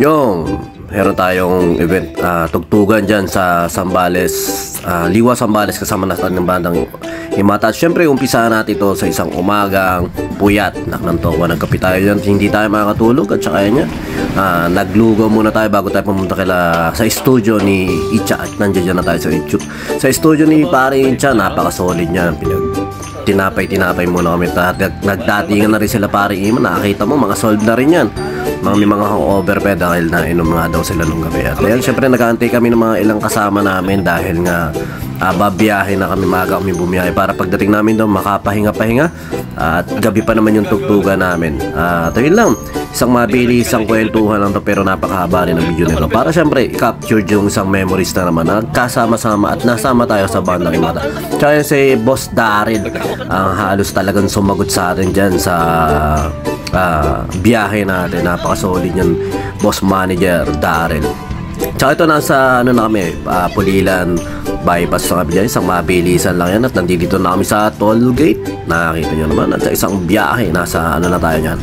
Yung meron tayong event, tugtugan dyan sa Zambales, Liwa Zambales, kasama natin ng bandang Imata. At syempre umpisahan natin ito sa isang umagang puyat. Naknantoka, nagkape tayo dyan, hindi tayo makakatulog. At saka yan, naglugaw muna tayo bago tayo pumunta sa studio ni Icha. At nandiyan na tayo sa YouTube. Sa studio ni pare Icha, napaka-solid niya. Tinapay muna kami. Nagdatingan na rin sila pare Ima. Nakakita mo, mga solve na rin yan. May mga hangover pa dahil na inom nga daw sila nung gabi. At ayan, syempre nag-aantay kami ng mga ilang kasama namin dahil nga babiyahe na kami, maaga kami bumiyahe para pagdating namin doon makapahinga-pahinga at gabi pa naman yung tugtugan namin. At yun lang, isang mabilis, isang kwentuhan lang to, pero napakahaba rin ng video nito para syempre i-capture yung isang memories na naman nagkasama-sama at nasama tayo sa bandang Imata. Tsaka yun si Boss Daryl ang halos talagang sumagot sa atin dyan sa biyahe natin. Napaka-solid yan, Boss Manager Daryl. Tsaka ito nasa na kami, Pulilan bypass sa kabila, isang mabilisan lang yan. At nandito na kami sa toll gate, nakakita nyo naman. At sa isang biyahe, nasa na tayo yan,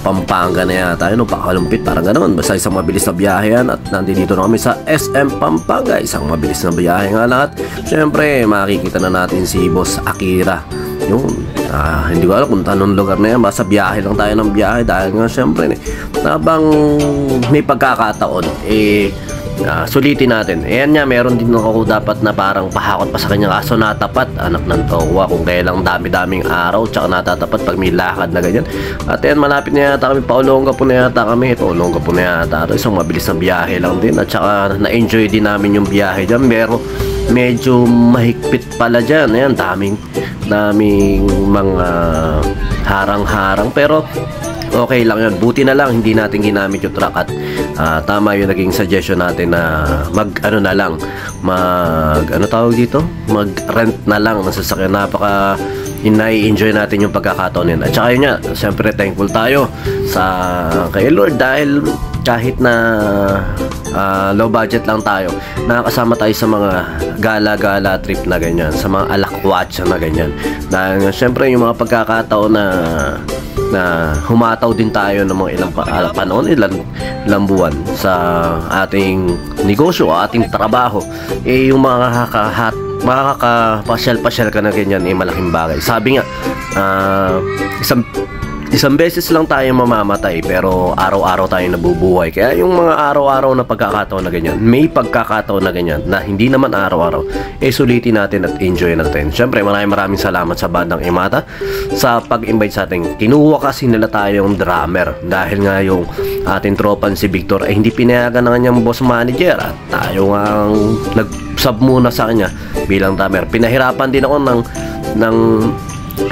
Pampanga na yata tayo, pakalumpit, parang ganoon. Basta isang mabilis na biyahe yan. At nandito na kami sa SM Pampanga, isang mabilis na biyahe nga lahat. Siyempre makikita na natin si Boss Akira. Yun, hindi ko alam kung anong lugar na yan, basta biyahe lang tayo ng biyahe dahil nga syempre habang may pagkakataon sulitin natin. Ayan nga, meron din ako dapat na parang pahakot pa sa kanya, kaso natapat, anak ng towa, kung kailang dami-daming araw, tsaka natatapat pag may lakad na ganyan. At ayan, malapit na yata kami, Paolonga po na yata kami, Paolonga po na yata, isang mabilis na biyahe lang din. At tsaka na-enjoy din namin yung biyahe dyan, pero medyo mahigpit pala dyan. Ayan, daming mga harang-harang, pero okay lang yun. Buti na lang hindi natin ginamit yung truck. At tama yung naging suggestion natin na mag-rent na lang ng sasakyan. Napaka enjoy natin yung pagkakataon yun. At saka yun nga, siyempre thankful tayo kay Lord dahil kahit na low budget lang tayo, nakakasama tayo sa mga gala-gala trip na ganyan, sa mga alakwatsa na ganyan. Dahil syempre yung mga pagkakataon na humataw din tayo ng mga ilang panahon, ilang buwan sa ating negosyo, ating trabaho, yung mga makakapasyal-pasyal ka na ganyan, malaking bagay. Sabi nga, isang beses lang tayo mamamatay, pero araw-araw tayo nabubuhay. Kaya yung mga araw-araw na pagkakataon na ganyan, may pagkakataon na ganyan na hindi naman araw-araw, sulitin natin at enjoy natin. Siyempre, maraming salamat sa bandang Imata sa pag-invite sa atin. Kinuha kasi nila tayong drummer dahil nga yung ating tropan si Victor ay hindi pinayagan ng kanyang boss manager, at tayo nga nag-sub muna sa kanya bilang drummer. Pinahirapan din ako ng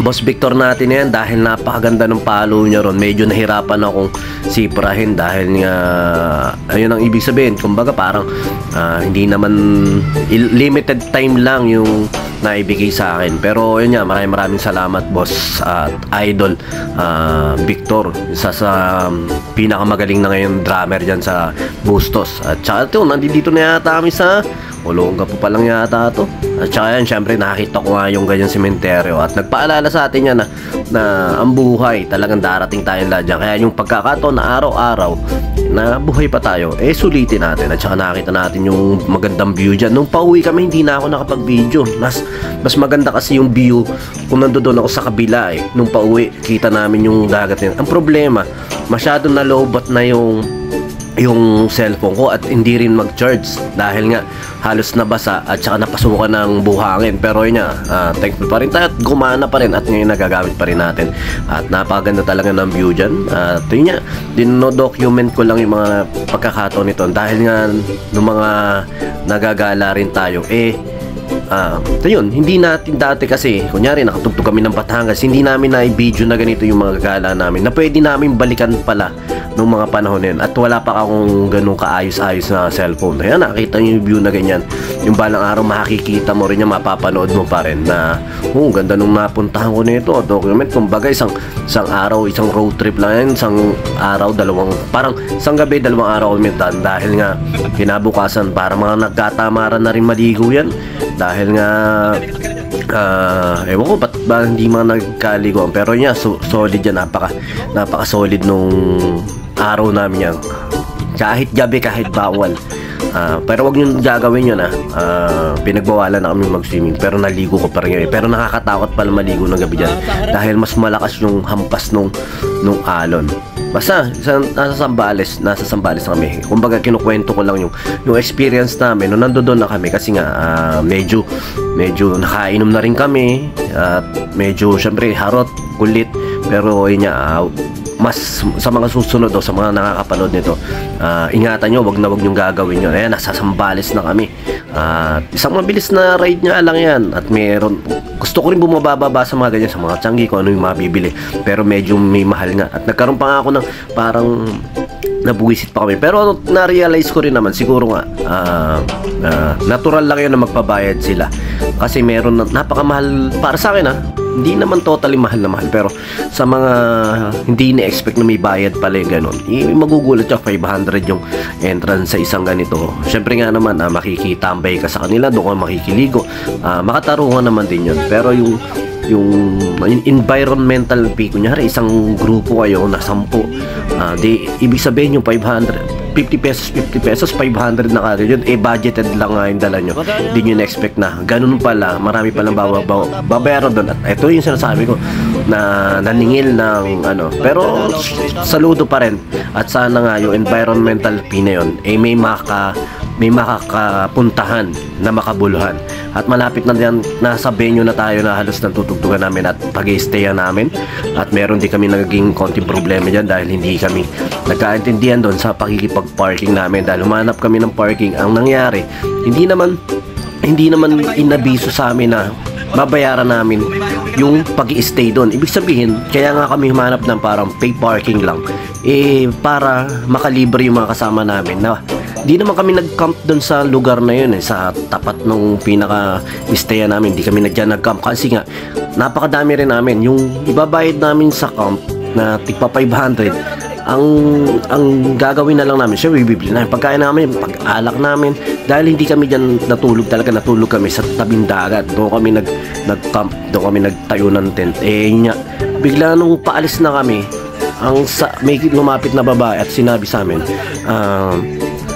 Boss Victor natin yan dahil napakaganda ng palo niya ron. Medyo nahirapan akong siprahin dahil nga ayun ang ibig sabihin, kumbaga parang hindi naman limited time lang yung naibigay sa akin. Pero yun nga, maraming salamat boss at idol Victor, isa sa pinakamagaling na ngayon drummer dyan sa Bustos. At saka ito, nandito na yata kami sa Olonga po pa lang yata ito. At saka yan, syempre nakakita ko nga yung ganyan sementeryo. At nagpaalala sa atin yan na ang buhay talagang darating tayong lahat dyan. Kaya yung pagkakataon na araw-araw na buhay pa tayo, sulitin natin. At saka nakita natin yung magandang view dyan. Nung pauwi kami, hindi na ako nakapag-video. Mas maganda kasi yung view kung nandoon ako sa kabila. Nung pauwi, kita namin yung dagat yan. Ang problema, masyado na lowbat na yung cellphone ko at hindi rin mag-charge dahil nga halos nabasa at saka napasukan ng buhangin. Pero yun nga, thankful pa rin tayo at gumana pa rin at ngayon nagagamit pa rin natin. At napakaganda talaga ng view dyan. At yun nga, dino-document ko lang yung mga pagkakataon nito dahil nga nung mga nagagala rin tayo, yun, hindi natin dati kasi, kunyari nakatugtog kami ng Batangas, hindi namin na-video na ganito yung mga gala namin na pwede namin balikan pala nung mga panahon yun. At wala pa akong ganun kaayos-ayos na cellphone. Ayan, nakita nyo yung view na ganyan. Yung balang araw makikita mo rin yan, mapapanood mo pa rin na ganda nung napuntahan ko nito. Document, kumbaga isang araw, isang road trip lang yan. Isang araw, parang isang gabi, 2 araw umitan. Dahil nga kinabukasan, para mga nagkatamaran na rin maligo yan. Dahil nga ewan ko ba't ba hindi mga nagkaliguan. Pero yun, solid yan, napaka solid nung araw namin yan. Kahit gabi, kahit bawal. Pero wag nyo gagawin yun pinagbawalan na kami mag-swimming, pero naligo ko pa rin yun. Pero nakakatakot pala maligo ng gabi dyan dahil mas malakas yung hampas nung alon. Basta nasa Sambales na kami. Kumbaga kinukwento ko lang yung experience namin nung nandoon na kami, kasi nga medyo nakainom na rin kami at medyo syempre harot, kulit, pero yun nga, mas sa mga susunod o sa mga nakakapanood nito, ingatan nyo, wag nyo gagawin yun. Ayan, nasa Sambales na kami. Isang mabilis na ride nga lang yan. At meron, gusto ko rin bumababa sa mga ganyan, sa mga Changi, kung ano yung mabibili. Pero medyo may mahal nga. At nagkaroon pa nga ako ng parang nabuwisit pa kami. Pero na-realize ko rin naman, siguro nga natural lang yun na magpabayad sila. Kasi meron napakamahal para sa akin hindi naman totally mahal na mahal, pero sa mga hindi ni-expect na may bayad pala yung ganun, magugulat ka, 500 yung entrance sa isang ganito. Syempre nga naman, makikitambay ka sa kanila, doon ka makikiligo, makatarungan naman din yun. Pero yung environmental fee, kunyari isang grupo kayo na 10, di ibig sabihin yung 500 50 pesos 500 na kagad yun, budgeted lang nga yung dala nyo. Hindi nyo na-expect na ganun pala, marami palang babayaran doon. At ito yung sinasabi ko na naningil ng pero saludo pa rin. At sana nga yung environmental fee na yun may makakapuntahan na makabuluhan. At malapit na diyan, nasa venue na tayo na halos natutugtugan namin at pag-i-stayan namin. At meron din kami naging konting problema dyan dahil hindi kami nagkaintindihan doon sa pakikipag-parking namin. Dahil humanap kami ng parking, ang nangyari, hindi naman inabiso sa amin na babayaran namin yung pag-i-stay doon. Ibig sabihin, kaya nga kami humanap ng parang pay parking lang, para makalibre yung mga kasama namin na di naman kami nag-camp doon sa lugar na yun, sa tapat nung pinaka-istayan namin. Di kami nag-camp kasi nga napakadami rin namin. Yung ibabayad namin sa camp na tigpa 500, ang gagawin na lang namin, syempre bibili namin pagkain namin, pag-alak namin, dahil hindi kami dyan natulog kami sa tabing dagat. Doon kami nag-camp, doon kami nagtayo ng tent. Bigla nung paalis na kami, may lumapit na babae at sinabi sa amin,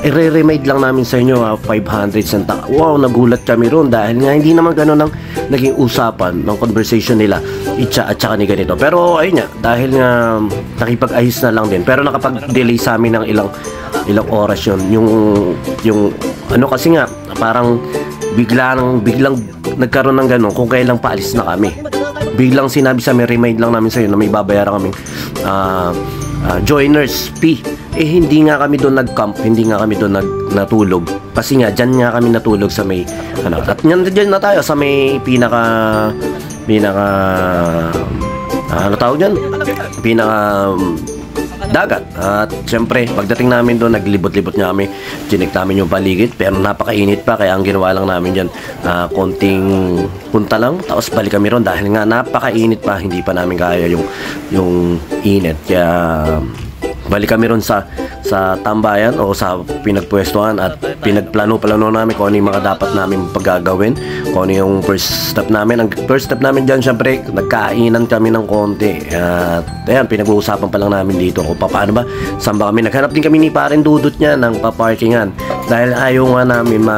i-re-remind lang namin sa inyo 500 cents. Wow, nagulat kami ron dahil nga hindi naman gano'n ang naging usapan ng conversation nila Itcha at saka ni ganito. Pero ayun nga, dahil nga nakipag-ayos na lang din, pero nakapag-delay sa amin ng ilang oras yun. Yung kasi nga parang biglang nagkaroon ng gano'n kung kailang paalis na kami. Biglang sinabi sa amin, remind lang namin sa inyo na may babayaran kaming joiners fee. Hindi nga kami doon nag-camp, hindi nga kami doon natulog. Kasi nga, dyan nga kami natulog sa may, at dyan na tayo sa may pinaka dagat. At syempre, pagdating namin doon, naglibot-libot nga kami, chinik namin yung paligid, pero napakainit pa, kaya ang ginawa lang namin dyan, konting punta lang, tapos balik kami ron dahil nga napakainit pa, hindi pa namin kaya yung init. Kaya balik kami ron sa tambayan o sa pinagpwestuhan at pinagplano namin kung ano yung mga dapat namin paggagawin, kung ano yung first step namin. Ang first step namin dyan, syempre, nagkainan kami ng konti. At ayan, pinag-uusapan pa lang namin dito kung paano ba, saan ba kami. Naghanap din kami ni Paren Dudut niya ng paparkingan dahil ayaw nga namin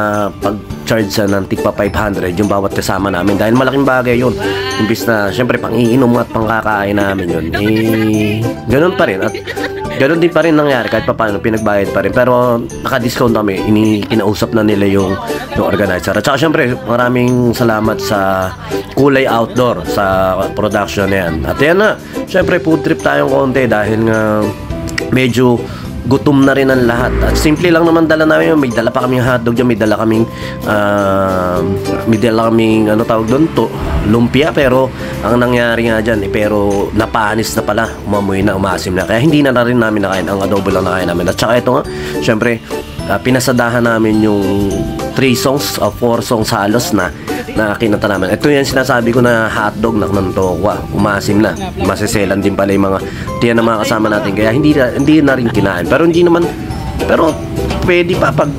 charge ng tigpa 500 yung bawat kasama namin dahil malaking bagay yun. Imbis na syempre pang-iinom at pangkakain namin yun, ganun pa rin. At ganun din pa rin nangyari kahit paano, pinagbayad pa rin. Pero naka-discount kami, kinausap na nila yung organizer. At saka syempre maraming salamat sa Kulay Outdoor sa production na yan. At yan na, syempre food trip tayong konti dahil nga medyo gutom na rin ang lahat. At simple lang naman dala namin. May dala pa kaming hotdog dyan, may dala kaming ano tawag doon, lumpia. Pero ang nangyari nga dyan, pero napanis na pala, umamoy na, umasim na, kaya hindi na rin namin nakain, ang adobo lang nakain namin. At saka ito nga, syempre pinasadahan namin yung 3 songs o 4 songs halos na kinanta namin. Ito yan sinasabi ko na hotdog na nantokwa, umasim na, masiselan din pala yung mga tiyan ng mga kasama natin, kaya hindi na rin kinain. Pero hindi naman, pero pwede pa pag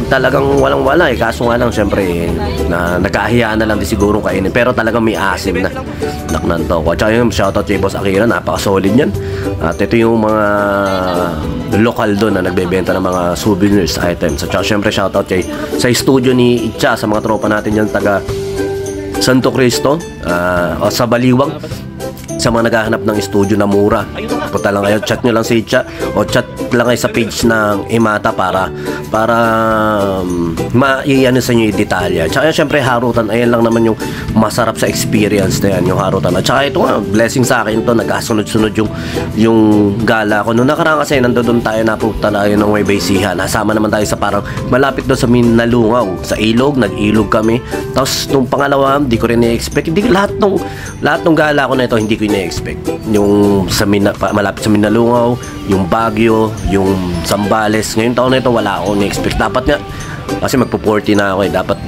talagang walang-wala kaso nga lang syempre na nagkahiyaan na lang din siguro kainin, pero talagang may asim na naknantokwa. Tsaka yung shoutout kay Boss Akira, napaka-solid yan. At ito yung mga lokal doon na nagbebenta ng mga souvenirs items. At saka syempre shoutout sa studio ni Itcha, sa mga tropa natin dyan taga Santo Cristo, o sa Baliwag, sa mga naghahanap ng studio na mura. Punta lang kayo, chat nyo lang si Itcha o chat lang kayo sa page ng Imata para maiano sa inyo yung detalya. Tsaka syempre harutan, ayan lang naman yung masarap sa experience na yan, yung harutan. At tsaka ito nga, blessing sa akin to, nagkasunod-sunod yung gala ko. Noong nakaraan kasi nandoon tayo, napunta tayo ng Nueva Ecija. Nasama naman tayo sa parang malapit doon sa Minalungaw, sa Ilog, nag-ilog kami. Tapos nung pangalawa, hindi ko rin i-expect. Lahat ng gala ko na ito, hindi ko i-expect. Yung malapit sa Minalungaw, yung Baguio, yung Zambales. Ngayong taon na ito, wala akong i-expect. Dapat nga, kasi magpo-40 na ako eh. Dapat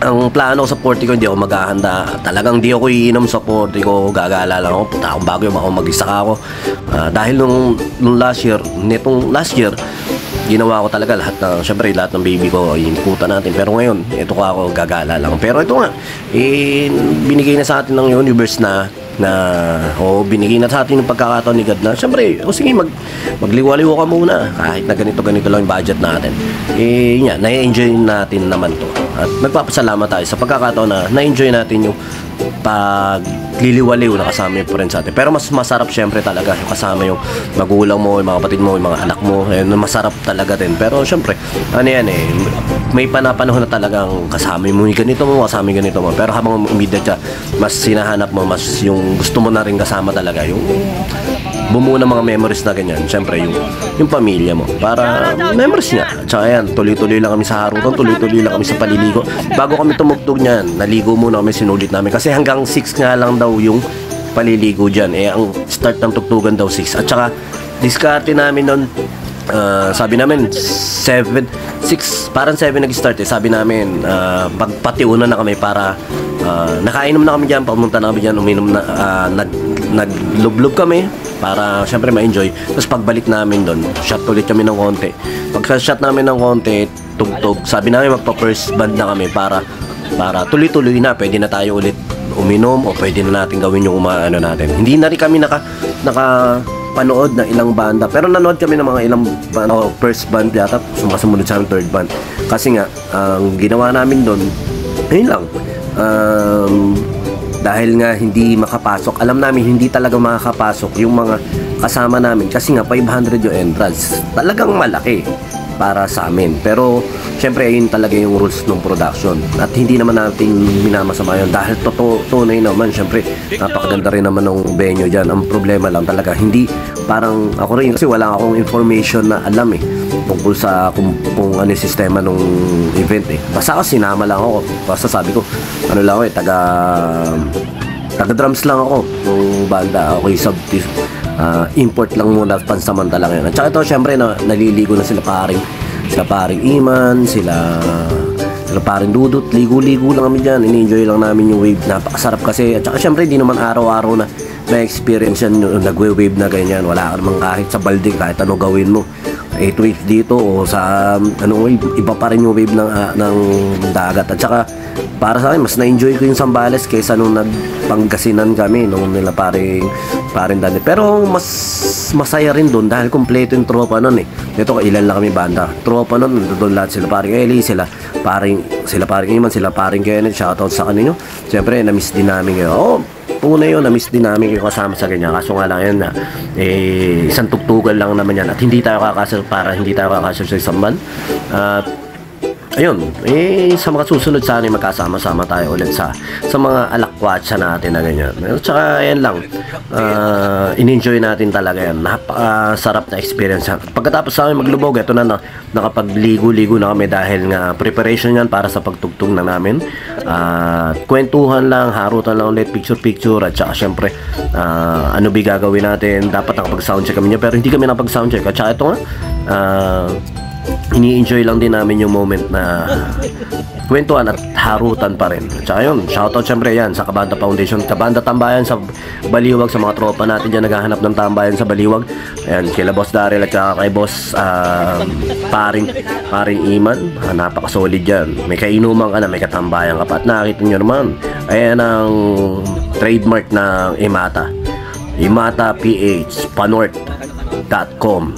ang plano ko sa 40 ko, hindi ako maghahanda. Talagang di ako iinom sa 40 ko. Gagala lang ako. Punta akong Baguio, mag-isa ako. Dahil nung last year, ginawa ko talaga syempre lahat ng baby ko inputan natin, pero ngayon ito ko ako gagala lang. Pero ito nga binigay na sa atin ng universe na binigay na sa atin ng pagkakataon ni God na syempre sige magliwaliw ka muna kahit na ganito lang yung budget natin. Na-enjoy natin naman to at nagpapasalamat tayo sa pagkakataon na na-enjoy natin yung pagliliwaliw na kasama yung friends natin. Pero mas masarap syempre talaga yung kasama yung magulang mo, yung mga kapatid mo, yung mga anak mo. Masarap talaga din. Pero syempre, may panahon na talagang kasama mo yung ganito mo, kasama yung ganito mo. Pero habang umidad ka, mas sinahanap mo, mas yung gusto mo na rin kasama talaga yung bumuo ng mga memories na ganyan. Syempre yung pamilya mo para memories nga. Tsaka yan, tuloy-tuloy lang kami sa harutan, tuloy-tuloy lang kami sa paliligo. Bago kami tumugtog niyan, naligo muna kami, sinulit namin kasi hanggang 6 nga lang daw yung paliligo dyan. Ang start ng tugtugan daw 6. At saka diskarte namin nun, sabi namin 6, parang 7 nag-start sabi namin pagpatiunan na kami para nakainom na kami dyan, pamunta na kami dyan, uminom na, naglublob kami para syempre ma-enjoy. Tapos pagbalik namin doon, shot ulit kami ng konti. Pagka-shot namin ng konti, tugtog, sabi namin magpa-first band na kami para tuloy-tuloy na, pwede na tayo ulit uminom o pwede na natin gawin yung umaano natin. Hindi na rin kami nakapanood ng ilang banda, pero nanood kami ng mga ilang first band yata, sumasunod sa third band. Kasi nga, ang ginawa namin doon, ayun lang, dahil nga hindi makapasok, alam namin hindi talaga makakapasok yung mga kasama namin kasi nga 500 yung entrance, talagang malaki para sa amin. Pero syempre yun talaga yung rules ng production at hindi naman natin minamasama yun dahil tunay naman, syempre napakaganda rin naman ng venue dyan. Ang problema lang talaga, hindi parang ako rin kasi wala akong information na alam tungkol sa kung ano yung sistema ng event basta kasi sinama lang ako, basta sabi ko ano lang ako taga drums lang ako ng banda, okay, import lang muna pansamantala yan. At saka ito syempre naliligo na sila paring Iman, sila paring Dudut, ligo-ligo lang kami dyan, in-enjoy lang namin yung wave, napakasarap kasi. At saka syempre di naman araw-araw na experience yan, nagwe-wave na ganyan, wala ka naman kahit sa balde, kahit ano gawin mo 8 waves dito o sa wave, iba pa rin yung wave ng dagat. At saka para sa akin, mas na-enjoy ko yung Zambales kaysa nung nagpangasinan kami nung nila paring Dani. Pero mas masaya rin doon dahil kompleto yung tropa nun Ito ilan lang kami banda. Tropa nun, doon lahat sila paring Eli, sila paring Iman, sila paring Kenneth, shoutout sa kanino. Siyempre, na-miss din namin kayo. Una yun, na-miss din namin kayo kasama sa ganyan. Kaso nga lang yan na isang tugtugan lang naman yan at hindi tayo kakasal sa isang band. Ayun, sa mga susunod sana magkasama-sama tayo ulit sa mga alakwatsa natin na ganyan. At saka ayan lang, in-enjoy natin talaga yan. Napakasarap na experience. Pagkatapos sa amin maglubog, ito na nakapagligo-ligo na kami dahil nga preparation yan para sa pagtugtog na namin. Kwentuhan lang, harutan lang ulit, picture-picture. At saka syempre, ano ba gagawin natin? Dapat nakapag-soundcheck kami niya, pero hindi kami nakapag-soundcheck. At saka ito nga, ini-enjoy lang din namin yung moment na kwentuhan at harutan pa rin. Tsaka yun, shoutout syempre yan sa Kabanda Foundation, Kabanda Tambayan sa Baliwag, sa mga tropa natin dyan naghahanap ng tambayan sa Baliwag. Ayan, kila Boss Daryl at saka kay Boss paring Iman, napaka-solid yan. May kainuman ka na, may katambayan ka pa. At nakakita nyo naman, ayan ang trademark ng Imata PH Panort. www.imata.com.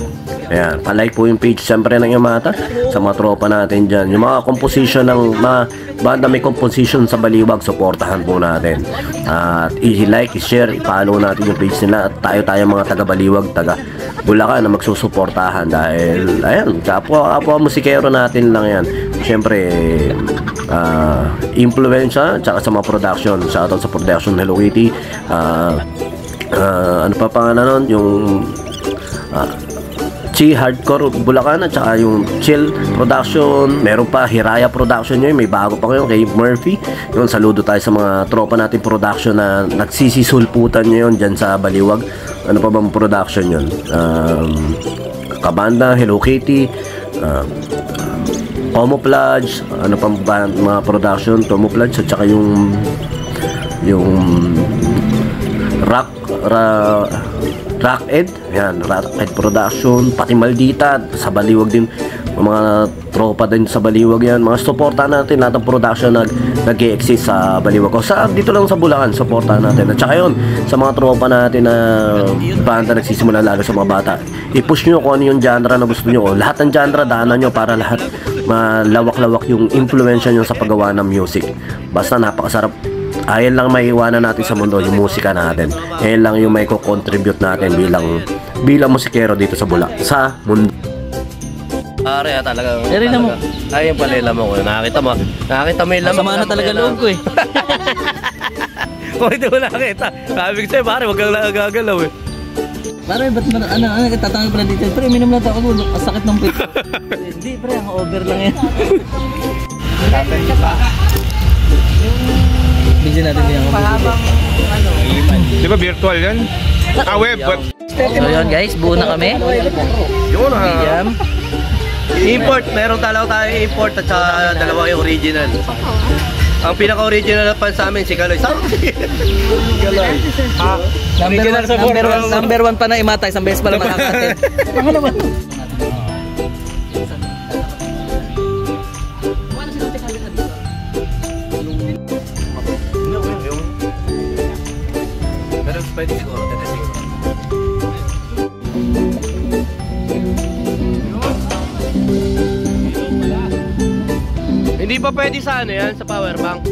Ayan, palike po yung page siyempre ng Imata sa mga tropa natin dyan. Yung mga composition ng mga banda may composition sa Baliwag, supportahan po natin. At i-like, i-share, i-follow natin yung page nila. At tayo mga taga Baliwag, taga Bulacan na magsusuportahan dahil ayan, kapwa musikero natin lang yan. Siyempre influensya tsaka sa mga production. Shoutout sa production Hello Kitty. Ano pa pangalan nun? Yung Chi Hardcore Bulacan at saka yung Chill Production. Meron pa Hiraya Production yun. May bago pa ngayon kay Murphy. Yun, saludo tayo sa mga tropa natin production na nagsisisulputan nyo yun dyan sa Baliwag. Ano pa bang production yun? Kabanda, Hello Kitty, Camouflage, ano pang mga production, Camouflage at saka yung Rock Ed, yan, Rock Ed Production, pati Maldita sa Baliwag din, mga tropa din sa Baliwag yan, mga suporta natin, lahat ng production nag-e-exist sa Baliwag. O sa dito lang sa Bulacan, suporta natin. At saka yun, sa mga tropa natin na banda nagsisimula lalo sa mga bata, i-push nyo kung ano yung genre na gusto nyo. O lahat ng genre, daanan nyo para lahat malawak-lawak yung influensya nyo sa paggawa ng music. Basta napakasarap. Ayan lang maiiwanan natin sa mundo, yung musika natin. Ayan lang yung may ko-contribute natin bilang musikero dito sa mundo. Pare, talaga. Rin mo. Ayun pala yung lamang ko. Nakakita mo yung lamang. Masama na talaga loob ko eh. Kung hindi mo nakakita, sabi ko sa'yo, pare, wag kang gagalaw eh. Pare, ba't mo tatanong pala dito? Pre, minum lang ako. Ang sakit ng pito. Hindi, pre, ang over lang yan. Bigyan natin din ako. Di ba virtual yan? Web. So yun guys, buo na kami. Yun Medium. Import, meron talaga tayo import at saka dalawa yung original. Ang pinaka-original na pan sa amin, si Kaloy. Kaloy. Number one pa na Imata, isang beses pa lang makakatin. Pero pwede siguro, hindi pa pwede sa ano yan, sa power bank.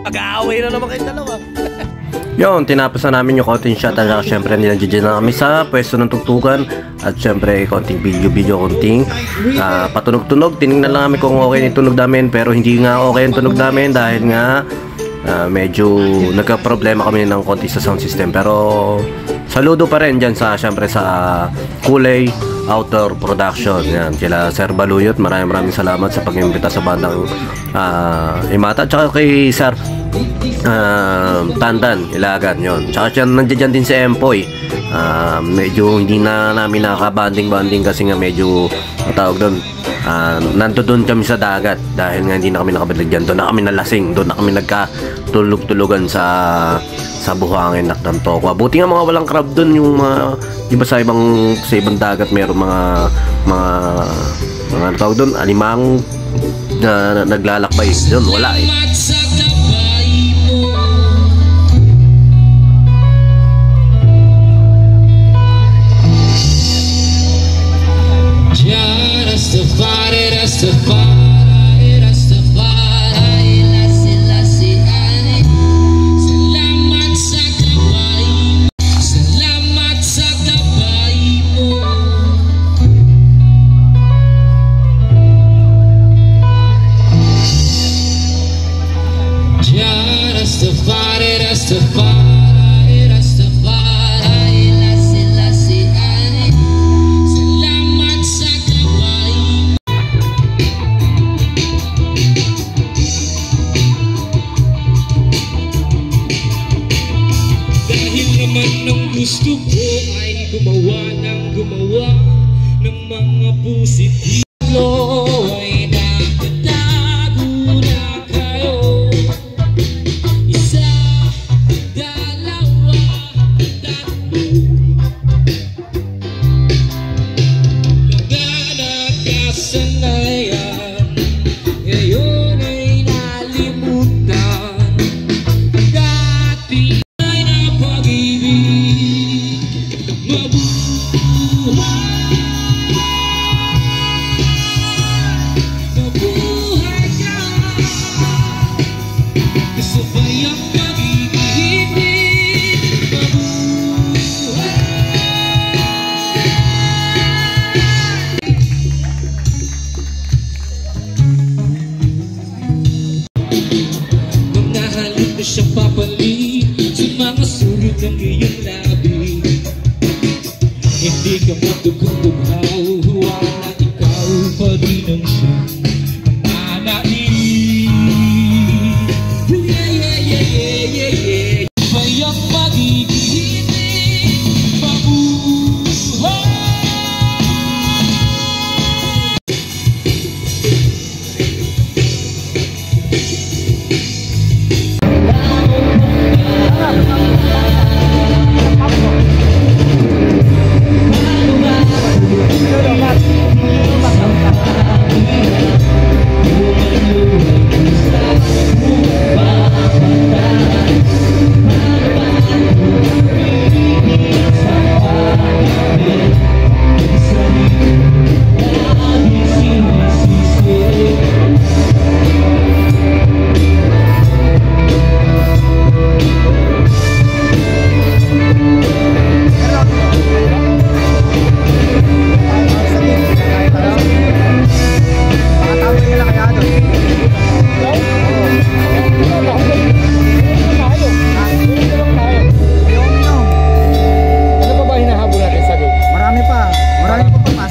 Pag-aaway na naman kayong dalawa. Yun, tinapos na namin yung content shot at syempre nilandiyan na kami sa pwesto ng tugtugan at syempre konting video konting patunog-tunog. Tinignan lang namin kung okay yung tunog namin pero hindi nga okay yung tunog namin dahil nga medyo nagka-problema kami ng konti sa sound system. Pero saludo pa rin dyan sa syempre sa Kulay Outdoor Production. Yan, kila Sir Baluyot, maraming salamat sa pag-imbita sa bandang Imata at saka kay Sir Tandan Ilagan yon. Tsaka siya nandiyan din si Empoy. Medyo hindi na namin nakaka-banding kasi nga medyo tawag doon. Nandoon kami sa dagat dahil nga hindi na kami nakabalik dyan. Doon na kami nalasing, doon na kami nagkatulog-tulugan sa buhangin at ng tokwa. Buti nga mga walang crab doon, yung iba sa ibang dagat meron mga tawag doon, alimang na naglalakbay. Doon wala eh. Gusto ko ay gumawa ng mga pusit. Ay nakatago na kayo. Isa, dalawa, tatlo. Mga nakasanayan ngayon ay na siyang papalit sa mga sulot ng iyong labi. Hindi ka magdugong-dughaw, wala ikaw pa rin ang siyang mananaig. Yeah. Bayang magiging mabuhay.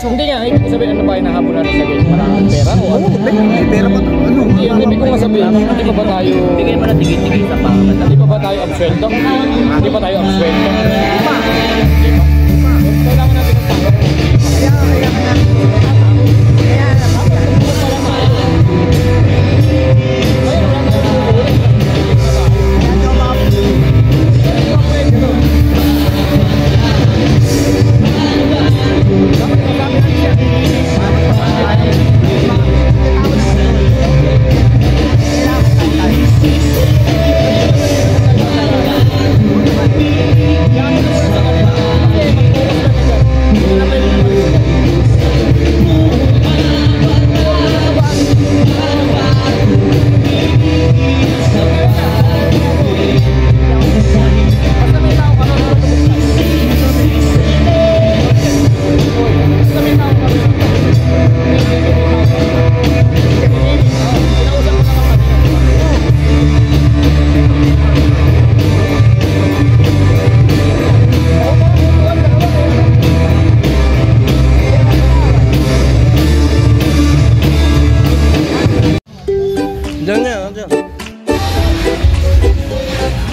Hindi nga, ibig sabihin ano ba hinahabol natin sa game? Maraming pera o ano? May pera pa tayo. Ano? Hindi, ang ibig kong sabihin, hindi pa ba tayo... Bigay mo na tigil-tigil sa pangalan. Hindi pa ba tayo absuelto? Hindi pa tayo absuelto? Kailangan natin ng tawag.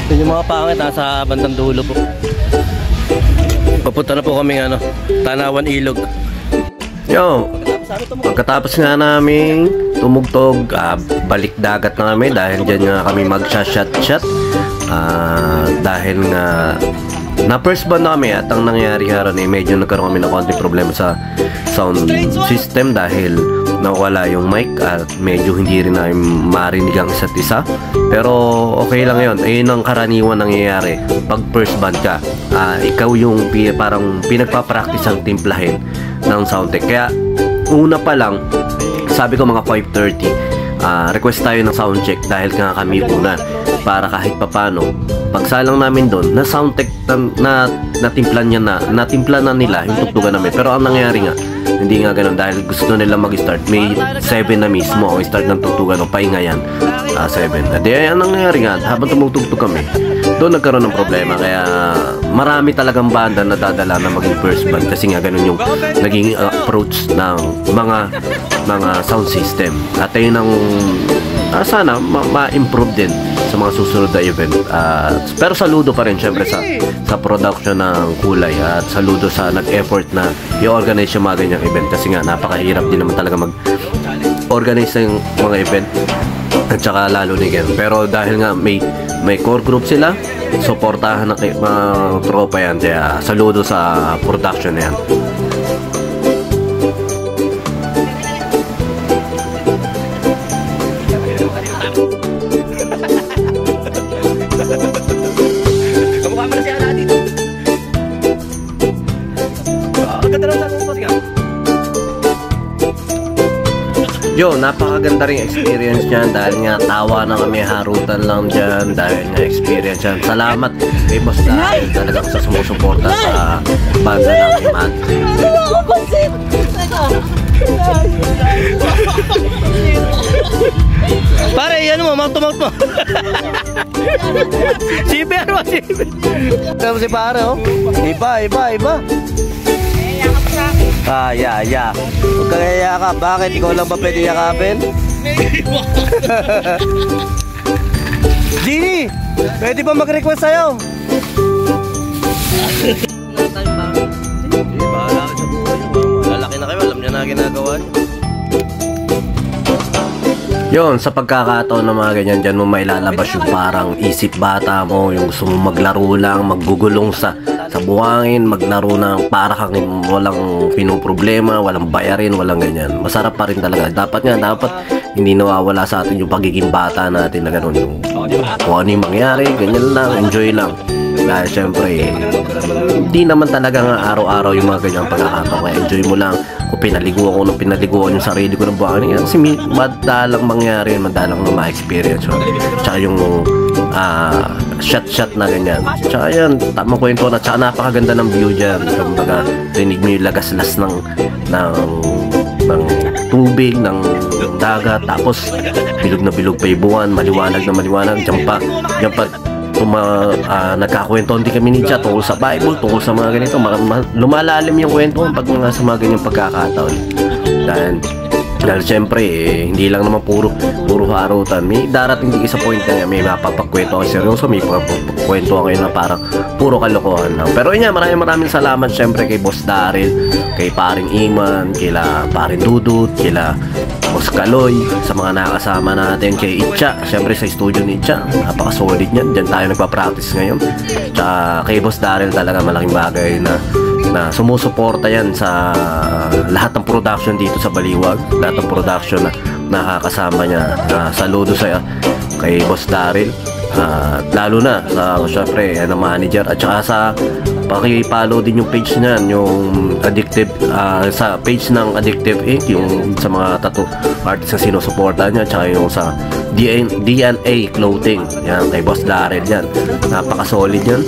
Ito yung mga pangit sa bandang dulo po. Papunta na po kami Tanawan Ilog. Yo, pagkatapos nga namin tumugtog, balik dagat na kami dahil dyan nga kami mag-shot. Dahil nga na first band na kami at ang nangyari haron medyo nagkaroon kami ng konting problema sa sound system dahil nawala yung mic at medyo hindi rin namin marinig ang isa't isa. Pero okay lang yun. Ayun ang karaniwan nangyayari pag first band ka. Ikaw yung parang pinagpapractice ang timplahin ng sound tech. Kaya una pa lang, sabi ko mga 5:30, request tayo ng sound check dahil nga kami una para kahit papano pagsalang namin doon na sound tech na natimplan na nila yung tugtugan namin. Pero ang nangyari nga, hindi nga ganun dahil gusto nila mag-start. May 7 na mismo ang start ng tugtugan o pahinga yan. 7. At ang nangyari nga, habang tumutugtog kami, doon nagkaroon ng problema. Kaya marami talagang banda na dadala na maging first band kasi nga ganun yung naging approach ng mga sound system. At ayun ang sana ma-improve din sa mga susunod na event. Pero saludo pa rin syempre sa production ng Kulay at saludo sa nag-effort na i-organize yung mga ganyang event kasi nga napakahirap din naman talaga mag-organize ng mga event at saka lalo ni Ken. Pero dahil nga may core group sila, suportahan ng mga tropa yan, kaya saludo sa production na yan. Yo, napakaganda rin experience niyan dahil nga tawa na kami, harutan lang dyan dahil nga experience yan. Salamat kay Boss dahil talagang sa sumusuporta sa banda ng Imag. Pare, ano mo, mount-to-mount mo. Siper mo, siper. Tama si pare, oh. Iba. Ya. Huwag kang yayakap. Bakit? Ikaw lang ba pwede yakapin? Genie! Pwede ba mag-request sa'yo? Bahala ka sa buhay niyo. Malalaki na kayo. Alam niya na ginagawa niyo. Yun, sa pagkakataon ng mga ganyan, dyan mo mailalabas yung parang isip bata mo, yung gusto mo maglaro lang, maggugulong sa buhangin, maglaro ng para kang walang pinoproblema, walang bayarin, walang ganyan. Masarap pa rin talaga. Dapat hindi nawawala sa atin yung pagiging bata natin na gano'n. Yung kung ano yung mangyari, ganyan lang, enjoy lang. Dahil syempre, hindi naman talaga nga araw-araw yung mga ganyang pagkakataon. Kaya enjoy mo lang. Kung pinaliguan yung sarili ko ng buhangin, kasi madalang mangyari, madalang na ma-experience. Tsaka yung shot na ganyan. Tsaka yan, tamang kwento na. Tsaka napakaganda ng view dyan. Kumbaga, rinig mo yung lagaslas ng tubig, ng dagat. Tapos, bilog na bilog pa yung buwan, maliwanag na maliwanag. Diyan pa nagkakwentuhan din kami ni Cha tungkol sa Bible, tungkol sa mga ganito. Lumalalim yung kwento pag mga sa mga ganyang pagkakataon. Dahil syempre, hindi lang naman puro harutan. May darating din sa point na may mapapagkwento ang seryoso, may pagkwento kayo na parang puro kalokohan lang. Pero yun nga, maraming salamat syempre kay Boss Daryl, kay Paring Iman, kila Paring Dudut, kila Boss Kaloy, sa mga nakasama natin, kay Itcha, syempre sa studio ni Itcha, napaka-solid niyan. Diyan tayo nagpa-practice ngayon. Tsaka kay Boss Daryl talaga malaking bagay na sumusuporta yan sa lahat ng production dito sa Baliwag, lahat ng production na nakakasama niya. Saludo sa kay Boss Daryl, lalo na sa syempre manager, at saka sa paki-follow din yung page niyan, yung Addictive, sa page ng Addictive Inc., yung sa mga tattoo artists na sinusuporta niya, tsaka yung sa DNA Clothing, yan kay Boss Daryl yan, napaka-solid yan.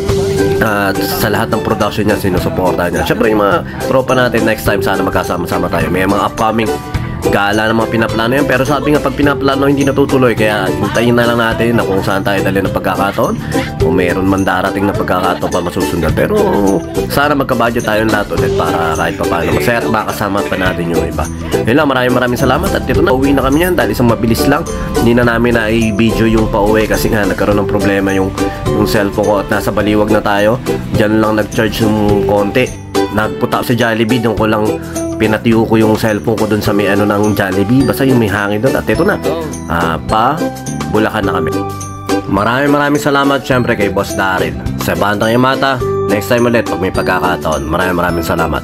Sa lahat ng production niya sinusuporta niya. Syempre yung mga tropa natin, next time sana magkasama-sama tayo. May mga upcoming gala ng mga pinaplano yan, pero sabi nga pag pinaplano hindi natutuloy, kaya hintayin na lang natin na kung saan tayo dali ng pagkakataon, kung meron man darating na pagkakataon pa masusundan. Pero sana magka-budget tayo ng lahat ulit para kahit pa paano masaya at makasama pa natin yung iba. Yun lang, maraming salamat. At dito na, uwi na kami yan dahil isang mabilis lang. Hindi na namin na i-video yung pa-uwi kasi nga nagkaroon ng problema yung cellphone ko at nasa Baliwag na tayo. Diyan lang nag-charge yung konti. Nagpunta ako sa Jollibee, doon ko lang pinatiyo ko yung cellphone ko doon sa may ng Jollibee, basta yung may hangin doon. At ito na, Bulacan na kami. Maraming salamat syempre kay Boss Daryl sa Bandang Yamata. Next time ulit pag may pagkakataon. Maraming salamat.